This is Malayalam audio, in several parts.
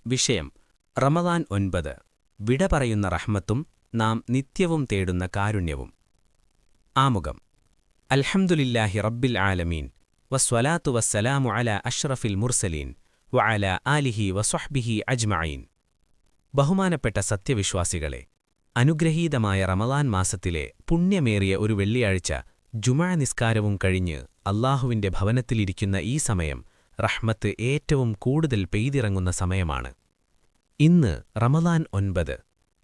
വിഷയം റമദാൻ 9 വിട പറയുന്ന റഹ്മത്തും നാം നിത്യവും തേടുന്ന കാരുണ്യവും. ആമുഖം. അൽഹംദുലില്ലാഹി റബ്ബിൽ ആലമീൻ വസ്സലാത്തു വസ്സലാമു അലാ അഷ്റഫിൽ മുർസലീൻ വഅലാ ആലിഹി വസ്വഹ്ബിഹി അജ്മഈൻ. ബഹുമാനപ്പെട്ട സത്യവിശ്വാസികളെ, അനുഗ്രഹീതമായ റമദാൻ മാസത്തിലെ പുണ്യമേറിയ ഒരു വെള്ളിയാഴ്ച ജുമുഅ നിസ്കാരവും കഴിഞ്ഞ് അല്ലാഹുവിന്റെ ഭവനത്തിലിരിക്കുന്ന ഈ സമയം റഹ്മത്ത് ഏറ്റവും കൂടുതൽ പെയ്തിറങ്ങുന്ന സമയമാണ്. ഇന്ന് റമദാൻ 9.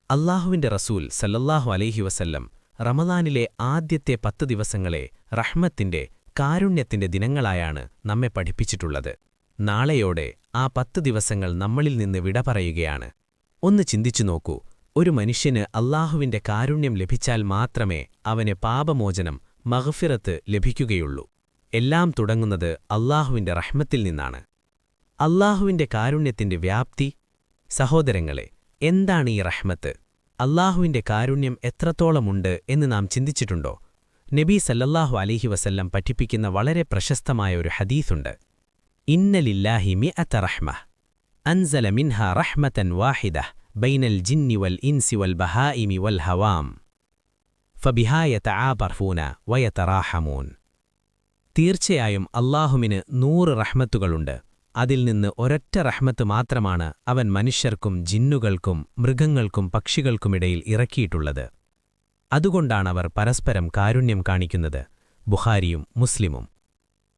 അല്ലാഹുവിന്റെ റസൂൽ സല്ലല്ലാഹു അലൈഹി വസല്ലം റമദാനിലെ ആദ്യത്തെ 10 ദിവസങ്ങളെ റഹ്മത്തിന്റെ, കാരുണ്യത്തിന്റെ ദിനങ്ങളായാണ് നമ്മെ പഠിപ്പിച്ചിട്ടുള്ളത്. നാളെയോടെ ആ 10 ദിവസങ്ങൾ നമ്മളിൽ നിന്ന് വിട പറയുകയാണ്. ഒന്ന് ചിന്തിച്ചു നോക്കൂ, ഒരു മനുഷ്യന് അല്ലാഹുവിന്റെ കാരുണ്യം ലഭിച്ചാൽ മാത്രമേ അവന് പാപമോചനം, മഗ്ഫിറത്ത് ലഭിക്കുകയുള്ളൂ. എല്ലാം തുടങ്ങുന്നത് അല്ലാഹുവിന്റെ റഹ്മത്തിൽ നിന്നാണ്. അല്ലാഹുവിന്റെ കാരുണ്യത്തിന്റെ വ്യാപ്തി. സഹോദരങ്ങളെ, എന്താണ് ഈ റഹ്മത്ത്? അല്ലാഹുവിന്റെ കാരുണ്യം എത്രത്തോളമുണ്ട് എന്ന് നാം ചിന്തിച്ചിട്ടുണ്ടോ? നബി സല്ലല്ലാഹു അലൈഹി വസല്ലം പഠിപ്പിക്കുന്ന വളരെ പ്രശസ്തമായ ഒരു ഹദീസുണ്ട്. ഇന്ന ലില്ലാഹി മിഅത റഹ്മഹ് അൻസല മിൻഹാ റഹ്മതൻ വാഹിദഹ് ബൈനൽ ജിന്നി വൽ ഇൻസി വൽ ബഹായിമി വൽ ഹവാം ഫബിഹാ യതആബറൂന വയതറാഹമൂൻ. തീർച്ചയായും അല്ലാഹുവിന് 100 റഹ്മത്തുകളുണ്ട്. അതിൽ നിന്ന് ഒരൊറ്റ റഹ്മത്ത് മാത്രമാണ് അവൻ മനുഷ്യർക്കും ജിന്നുകൾക്കും മൃഗങ്ങൾക്കും പക്ഷികൾക്കുമിടയിൽ ഇറക്കിയിട്ടുള്ളത്. അതുകൊണ്ടാണവർ പരസ്പരം കാരുണ്യം കാണിക്കുന്നത്. ബുഖാരിയും മുസ്ലിമും.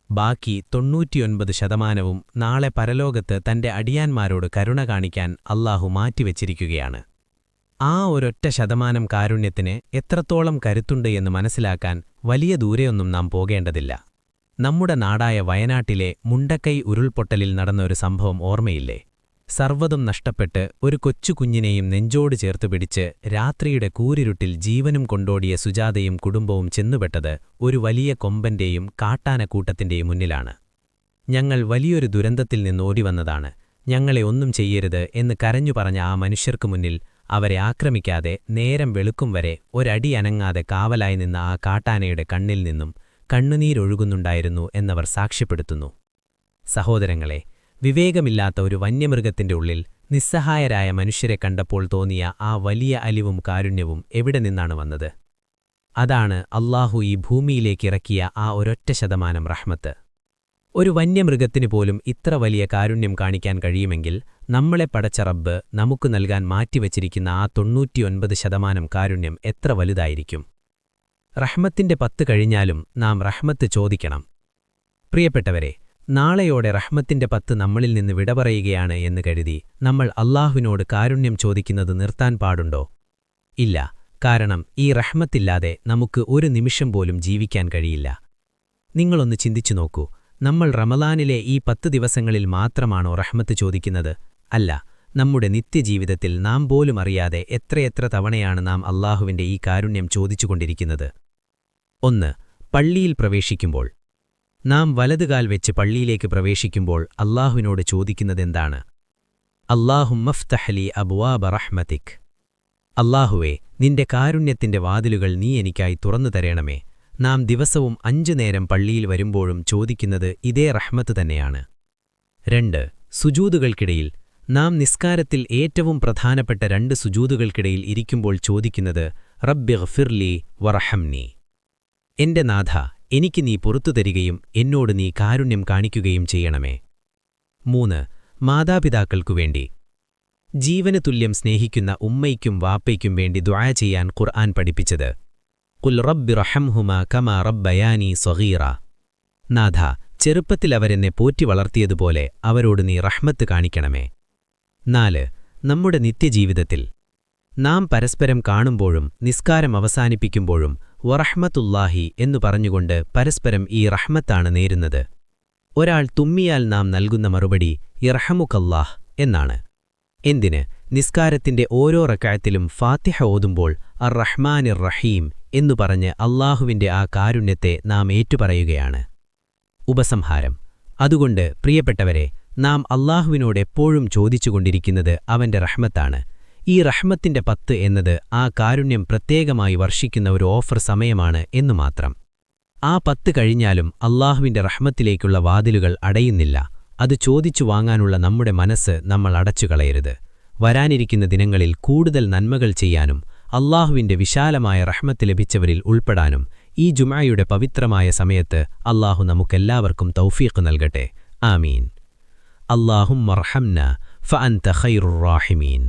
ബാക്കി 99% നാളെ പരലോകത്ത് തന്റെ അടിയാന്മാരോട് കരുണ കാണിക്കാൻ അല്ലാഹു മാറ്റിവെച്ചിരിക്കുകയാണ്. ആ ഒരൊറ്റ ശതമാനം കാരുണ്യത്തിന് എത്രത്തോളം കരുത്തുണ്ട് എന്ന് മനസ്സിലാക്കാൻ വലിയ ദൂരെയൊന്നും നാം പോകേണ്ടതില്ല. നമ്മുടെ നാടായ വയനാട്ടിലെ മുണ്ടക്കൈ ഉരുൾപൊട്ടലിൽ നടന്ന ഒരു സംഭവം ഓർമ്മയില്ലേ? സർവ്വതും നഷ്ടപ്പെട്ട് ഒരു കൊച്ചുകുഞ്ഞിനെയും നെഞ്ചോട് ചേർത്ത് പിടിച്ച് രാത്രിയുടെ കൂരിരുട്ടിൽ ജീവനും കൊണ്ടോടിയ സുജാതയും കുടുംബവും ചെന്നുപെട്ടത് ഒരു വലിയ കൊമ്പന്റെയും കാട്ടാനക്കൂട്ടത്തിന്റെയും മുന്നിലാണ്. ഞങ്ങൾ വലിയൊരു ദുരന്തത്തിൽ നിന്ന് ഓടിവന്നതാണ്, ഞങ്ങളെ ഒന്നും ചെയ്യരുത് എന്ന് കരഞ്ഞു പറഞ്ഞ ആ മനുഷ്യർക്കു മുന്നിൽ അവരെ ആക്രമിക്കാതെ നേരം വെളുക്കും വരെ ഒരടി അനങ്ങാതെ കാവലായി നിന്ന ആ കാട്ടാനയുടെ കണ്ണിൽ നിന്നും കണ്ണുനീരൊഴുകുന്നുണ്ടായിരുന്നു എന്നവർ സാക്ഷ്യപ്പെടുത്തുന്നു. സഹോദരങ്ങളെ, വിവേകമില്ലാത്ത ഒരു വന്യമൃഗത്തിന്റെ ഉള്ളിൽ നിസ്സഹായരായ മനുഷ്യരെ കണ്ടപ്പോൾ തോന്നിയ ആ വലിയ അലിവും കാരുണ്യവും എവിടെ നിന്നാണ് വന്നത്? അതാണ് അല്ലാഹു ഈ ഭൂമിയിലേക്കിറക്കിയ ആ ഒരൊറ്റ ശതമാനം റഹ്മത്ത്. ഒരു വന്യമൃഗത്തിനു പോലും ഇത്ര വലിയ കാരുണ്യം കാണിക്കാൻ കഴിയുമെങ്കിൽ നമ്മളെ പടച്ച റബ്ബ് നമുക്ക് നൽകാൻ മാറ്റിവച്ചിരിക്കുന്ന ആ 99% കാരുണ്യം എത്ര വലുതായിരിക്കും? റഹ്മത്തിന്റെ 10 കഴിഞ്ഞാലും നാം റഹ്മത്ത് ചോദിക്കണം. പ്രിയപ്പെട്ടവരെ, നാളെയോടെ റഹ്മത്തിന്റെ 10 നമ്മളിൽ നിന്ന് വിട പറയുകയാണ് എന്ന് കരുതി നമ്മൾ അല്ലാഹുവിനോട് കാരുണ്യം ചോദിക്കുന്നത് നിർത്താൻ പാടുണ്ടോ? ഇല്ല. കാരണം ഈ റഹ്മത്തില്ലാതെ നമുക്ക് ഒരു നിമിഷം പോലും ജീവിക്കാൻ കഴിയില്ല. നിങ്ങളൊന്ന് ചിന്തിച്ചു നോക്കൂ, നമ്മൾ റമദാനിലെ ഈ 10 ദിവസങ്ങളിൽ മാത്രമാണോ റഹ്മത്ത് ചോദിക്കുന്നത്? അല്ല, നമ്മുടെ നിത്യജീവിതത്തിൽ നാം പോലും അറിയാതെ എത്രയെത്ര തവണയാണ് നാം അല്ലാഹുവിന്റെ ഈ കാരുണ്യം ചോദിച്ചുകൊണ്ടിരിക്കുന്നത്. 1. പള്ളിയിൽ പ്രവേശിക്കുമ്പോൾ. നാം വലതുകാൽ വെച്ച് പള്ളിയിലേക്ക് പ്രവേശിക്കുമ്പോൾ അല്ലാഹുവിനോട് ചോദിക്കുന്നതെന്താണ്? അല്ലാഹുമ്മഫ്തഹ് ലി അബ്വാബ റഹ്മതിക്. അല്ലാഹുവേ, നിന്റെ കാരുണ്യത്തിന്റെ വാതിലുകൾ നീ എനിക്കായി തുറന്നു തരേണമേ. നാം ദിവസവും 5 നേരം പള്ളിയിൽ വരുമ്പോഴും ചോദിക്കുന്നത് ഇതേ റഹ്മത്ത് തന്നെയാണ്. 2. സുജൂദുകൾക്കിടയിൽ. നാം നിസ്കാരത്തിൽ ഏറ്റവും പ്രധാനപ്പെട്ട 2 സുജൂദുകൾക്കിടയിൽ ഇരിക്കുമ്പോൾ ചോദിക്കുന്നത് റബ്ബിഗ്ഫിർലി വറഹംനി. എന്റെ നാഥ, എനിക്ക് നീ പുറത്തു തരികയും എന്നോട് നീ കാരുണ്യം കാണിക്കുകയും ചെയ്യണമേ. 3. മാതാപിതാക്കൾക്കുവേണ്ടി. ജീവന് തുല്യം സ്നേഹിക്കുന്ന ഉമ്മയ്ക്കും വാപ്പയ്ക്കും വേണ്ടി ദുആ ചെയ്യാൻ ഖുർആൻ പഠിപ്പിച്ചത് ഖുൽ റബ്ബി റഹംഹുമാ കമാ റബ്ബയാനി സഗീറ. നാഥ, ചെറുപ്പത്തിൽ അവരെന്നെ പോറ്റി വളർത്തിയതുപോലെ അവരോട് നീ റഹ്മത്ത് കാണിക്കണമേ. 4. നമ്മുടെ നിത്യജീവിതത്തിൽ. നാം പരസ്പരം കാണുമ്പോഴും നിസ്കാരം അവസാനിപ്പിക്കുമ്പോഴും വറഹ്മത്തുല്ലാഹി എന്നു പറഞ്ഞുകൊണ്ട് പരസ്പരം ഈ റഹ്മത്താണ് നേരുന്നത്. ഒരാൾ തുമ്മിയാൽ നാം നൽകുന്ന മറുപടി ഇർഹമുക്കല്ലാഹ് എന്നാണ്. എന്തിന്? നിസ്കാരത്തിന്റെ ഓരോ റക്അത്തിലും ഫാത്തിഹ ഓതുമ്പോൾ അർ റഹ്മാനിർ റഹീം എന്നു പറഞ്ഞ് അല്ലാഹുവിന്റെ ആ കാരുണ്യത്തെ നാം ഏറ്റുപറയുകയാണ്. ഉപസംഹാരം. അതുകൊണ്ട് പ്രിയപ്പെട്ടവരെ, നാം അല്ലാഹുവിനോട് എപ്പോഴും ചോദിച്ചുകൊണ്ടിരിക്കുന്നത് അവന്റെ റഹ്മത്താണ്. ഈ റഹ്മത്തിന്റെ 10 എന്നത് ആ കാരുണ്യം പ്രത്യേകമായി വർഷിക്കുന്ന ഒരു ഓഫർ സമയമാണ് എന്നു മാത്രം. ആ 10 കഴിഞ്ഞാലും അല്ലാഹുവിന്റെ റഹ്മത്തിലേക്കുള്ള വാതിലുകൾ അടയുന്നില്ല. അത് ചോദിച്ചു വാങ്ങാനുള്ള നമ്മുടെ മനസ്സ് നമ്മൾ അടച്ചുകളയരുത്. വരാനിരിക്കുന്ന ദിനങ്ങളിൽ കൂടുതൽ നന്മകൾ ചെയ്യാനും അല്ലാഹുവിന്റെ വിശാലമായ റഹ്മത്ത് ലഭിച്ചവരിൽ ഉൾപ്പെടാനും ഈ ജുമുഅയുടെ പവിത്രമായ സമയത്ത് അല്ലാഹു നമുക്കെല്ലാവർക്കും തൗഫീഖ് നൽകട്ടെ. ആമീൻ. അല്ലാഹുമ്മ അർഹംനാ ഫഅൻത ഖൈറുർ റാഹിമീൻ.